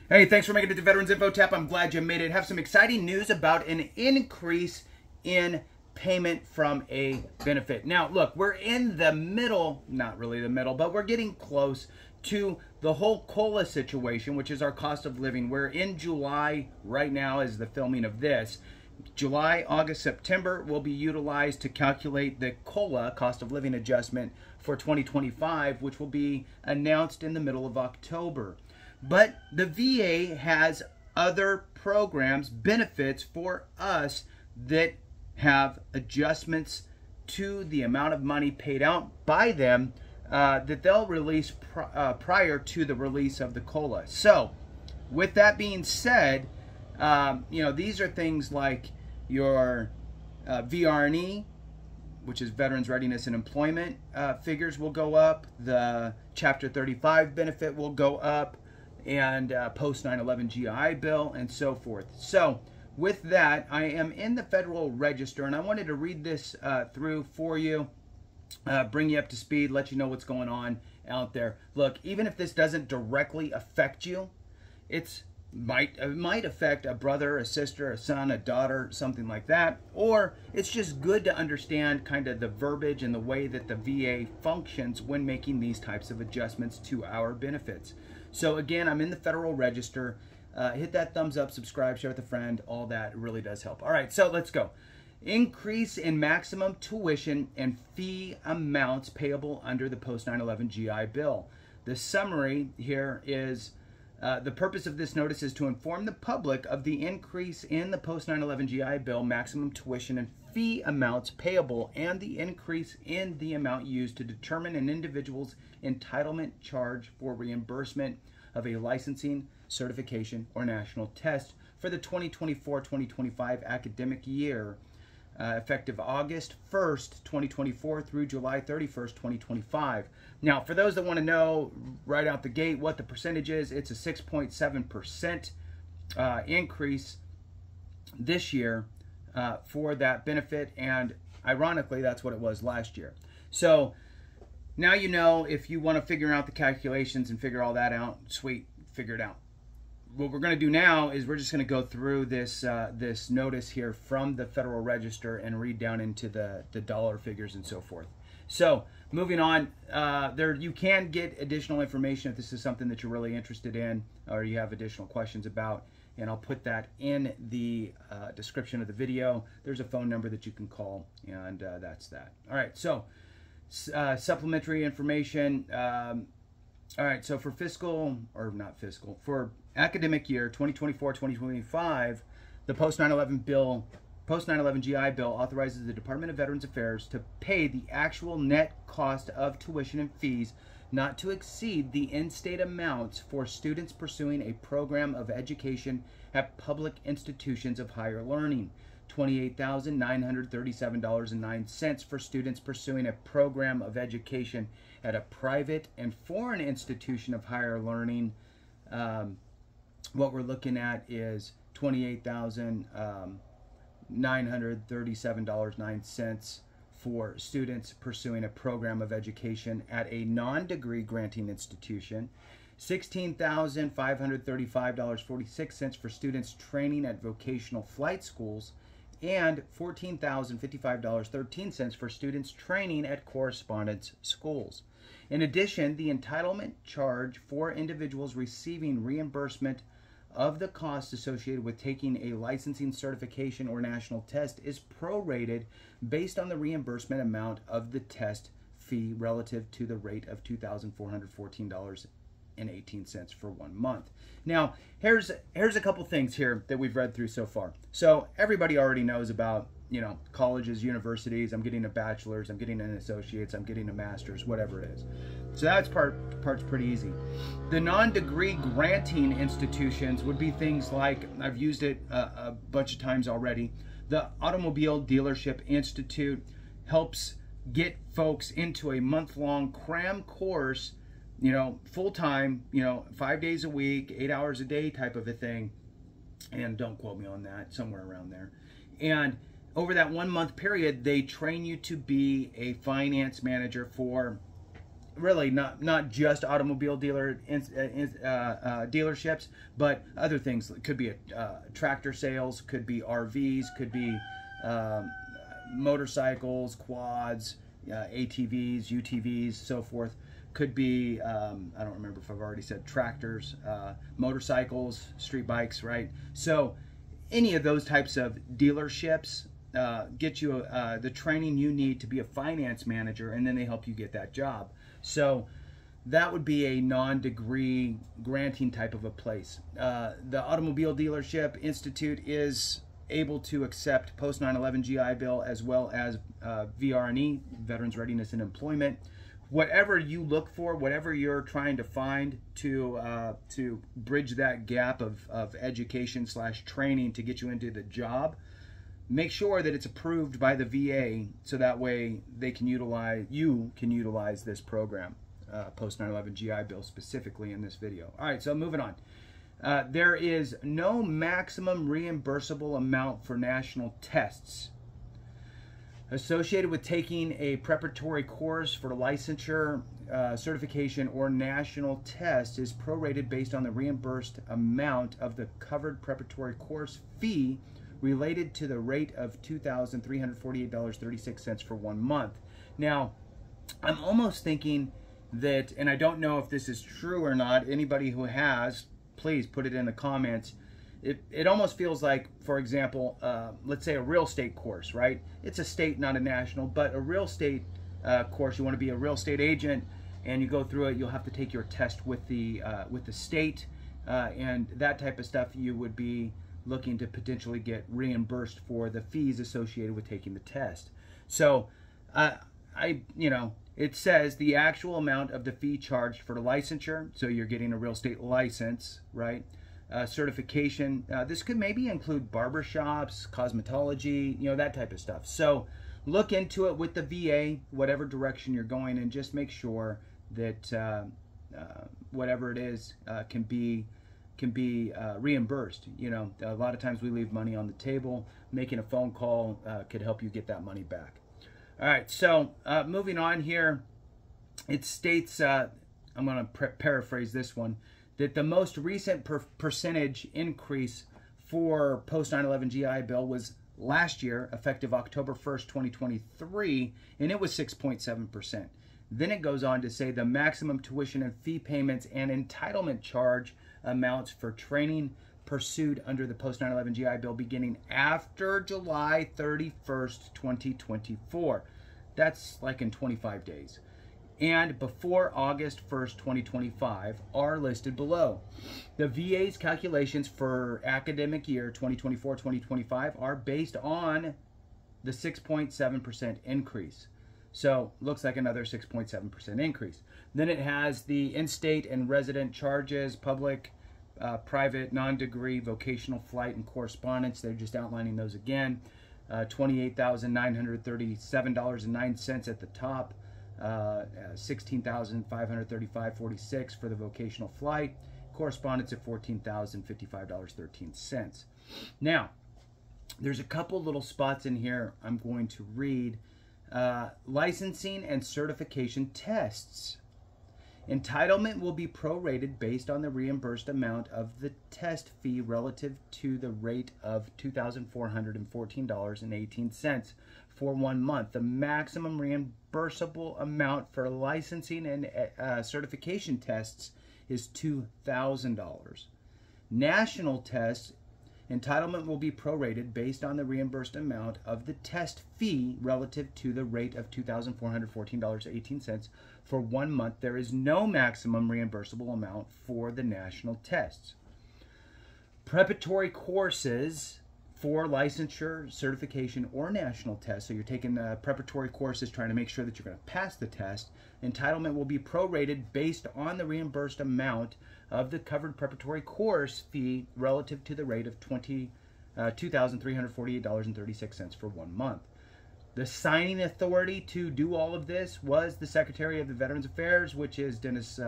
Hey, thanks for making it to Veterans Info Tap. I'm glad you made it. Have some exciting news about an increase in payment from a benefit. Now, look, we're in the middle, not really the middle, but we're getting close to the whole COLA situation, which is our cost of living. We're in July right now as the filming of this. July, August, September will be utilized to calculate the COLA, cost of living adjustment, for 2025, which will be announced in the middle of October. But the VA has other programs, benefits for us that have adjustments to the amount of money paid out by them that they'll release prior to the release of the COLA. So, with that being said, these are things like your VRNE, which is Veterans Readiness and Employment figures will go up. The Chapter 35 benefit will go up, and post 9/11 GI Bill, and so forth. So with that, I am in the Federal Register, and I wanted to read this through for you, bring you up to speed, let you know what's going on out there. Look, even if this doesn't directly affect you, it might affect a brother, a sister, a son, a daughter, something like that, or it's just good to understand kind of the verbiage and the way that the VA functions when making these types of adjustments to our benefits. So again, I'm in the Federal Register. Hit that thumbs up, subscribe, share with a friend. All that really does help. All right, so let's go. Increase in maximum tuition and fee amounts payable under the post 9/11 GI Bill. The summary here is the purpose of this notice is to inform the public of the increase in the post 9/11 GI Bill maximum tuition and fee amounts payable and the increase in the amount used to determine an individual's entitlement charge for reimbursement of a licensing, certification, or national test for the 2024-2025 academic year, effective August 1st, 2024 through July 31st, 2025. Now, for those that want to know right out the gate what the percentage is, it's a 6.7% increase this year for that benefit, and ironically, that's what it was last year. So now you know. If you want to figure out the calculations and figure all that out, sweet, figure it out. What we're going to do now is we're just going to go through this this notice here from the Federal Register and read down into the dollar figures and so forth. So moving on, you can get additional information if this is something that you're really interested in or you have additional questions about, and I'll put that in the description of the video. There's a phone number that you can call, and that's that. All right, so supplementary information. All right, so for for academic year 2024-2025, the post 9/11 GI Bill authorizes the Department of Veterans Affairs to pay the actual net cost of tuition and fees not to exceed the in-state amounts for students pursuing a program of education at public institutions of higher learning. $28,937.09 for students pursuing a program of education at a private and foreign institution of higher learning. What we're looking at is $28,937.09 for students pursuing a program of education at a non-degree granting institution. $16,535.46 for students training at vocational flight schools, and $14,055.13 for students training at correspondence schools. In addition, the entitlement charge for individuals receiving reimbursement of the costs associated with taking a licensing, certification, or national test is prorated based on the reimbursement amount of the test fee relative to the rate of $2,414.18 for 1 month. Now, here's a couple things here that we've read through so far. So everybody already knows about, colleges, universities. I'm getting a bachelor's, I'm getting an associate's, I'm getting a master's, whatever it is. So that's part's pretty easy. The non-degree granting institutions would be things like, I've used it a bunch of times already, the Automobile Dealership Institute helps get folks into a month-long cram course, full-time, 5 days a week, 8 hours a day type of a thing. And don't quote me on that, somewhere around there. And over that 1 month period, they train you to be a finance manager for really not just automobile dealerships, but other things. It could be tractor sales, could be RVs, could be motorcycles, quads, ATVs, UTVs, so forth. Could be, I don't remember if I've already said tractors, motorcycles, street bikes, right? So any of those types of dealerships get you the training you need to be a finance manager, and then they help you get that job. So that would be a non-degree granting type of a place. The Automobile Dealership Institute is able to accept post 9/11 GI Bill as well as VRE, Veterans Readiness and Employment. Whatever you look for, whatever you're trying to find to bridge that gap of education / training to get you into the job, make sure that it's approved by the VA, so that way you can utilize this program, post 9/11 GI Bill specifically in this video. All right, so moving on. There is no maximum reimbursable amount for national tests associated with taking a preparatory course for licensure, certification, or national test is prorated based on the reimbursed amount of the covered preparatory course fee related to the rate of $2,348.36 for 1 month. Now, I'm almost thinking that, and I don't know if this is true or not, anybody who has, please put it in the comments. It almost feels like, for example, let's say a real estate course, right? It's a state, not a national, but a real estate course. You want to be a real estate agent, and you go through it. You'll have to take your test with the state, and that type of stuff. You would be looking to potentially get reimbursed for the fees associated with taking the test. So, it says the actual amount of the fee charged for the licensure. So you're getting a real estate license, right? Certification. This could maybe include barbershops, cosmetology, that type of stuff. So look into it with the VA, whatever direction you're going, and just make sure that whatever it is can be reimbursed. A lot of times we leave money on the table. Making a phone call could help you get that money back. All right, so moving on here, it states, I'm going to paraphrase this one, that the most recent percentage increase for post 9/11 GI Bill was last year, effective October 1st, 2023, and it was 6.7%. Then it goes on to say the maximum tuition and fee payments and entitlement charge amounts for training pursued under the post 9/11 GI Bill beginning after July 31st, 2024. That's like in 25 days. And before August 1st, 2025 are listed below. The VA's calculations for academic year 2024-2025 are based on the 6.7% increase. So looks like another 6.7% increase. Then it has the in-state and resident charges, public, private, non-degree, vocational flight, and correspondence. They're just outlining those again. $28,937.09 at the top. $16,535.46 for the vocational flight. Correspondence at $14,055.13. Now, there's a couple little spots in here I'm going to read. Licensing and certification tests. Entitlement will be prorated based on the reimbursed amount of the test fee relative to the rate of $2,414.18 for 1 month. The maximum reimbursable amount for licensing and certification tests is $2,000. National tests, entitlement will be prorated based on the reimbursed amount of the test fee relative to the rate of $2,414.18 for 1 month. There is no maximum reimbursable amount for the national tests. Preparatory courses for licensure, certification, or national tests, so you're taking preparatory courses trying to make sure that you're going to pass the test, entitlement will be prorated based on the reimbursed amount of the covered preparatory course fee relative to the rate of $2,348.36 for 1 month. The signing authority to do all of this was the Secretary of the Veterans Affairs, which is Dennis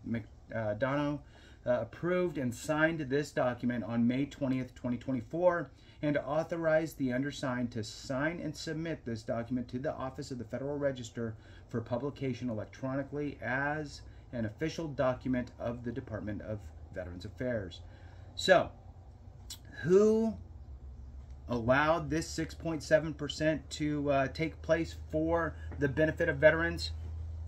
McDonough. approved and signed this document on May 20th, 2024, and authorized the undersigned to sign and submit this document to the Office of the Federal Register for publication electronically as an official document of the Department of Veterans Affairs. So, who allowed this 6.7% to take place for the benefit of veterans?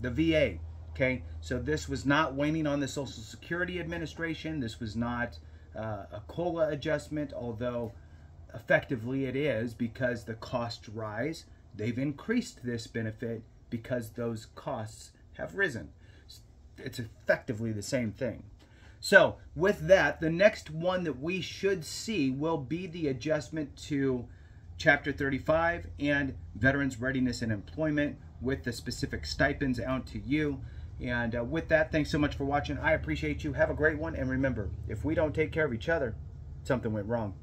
The VA. Okay, so this was not waiting on the Social Security Administration. This was not a COLA adjustment, although effectively it is because the costs rise. They've increased this benefit because those costs have risen. It's effectively the same thing. So with that, the next one that we should see will be the adjustment to Chapter 35 and Veterans Readiness and Employment with the specific stipends out to you. And with that, thanks so much for watching. I appreciate you. Have a great one. And remember, if we don't take care of each other, something went wrong.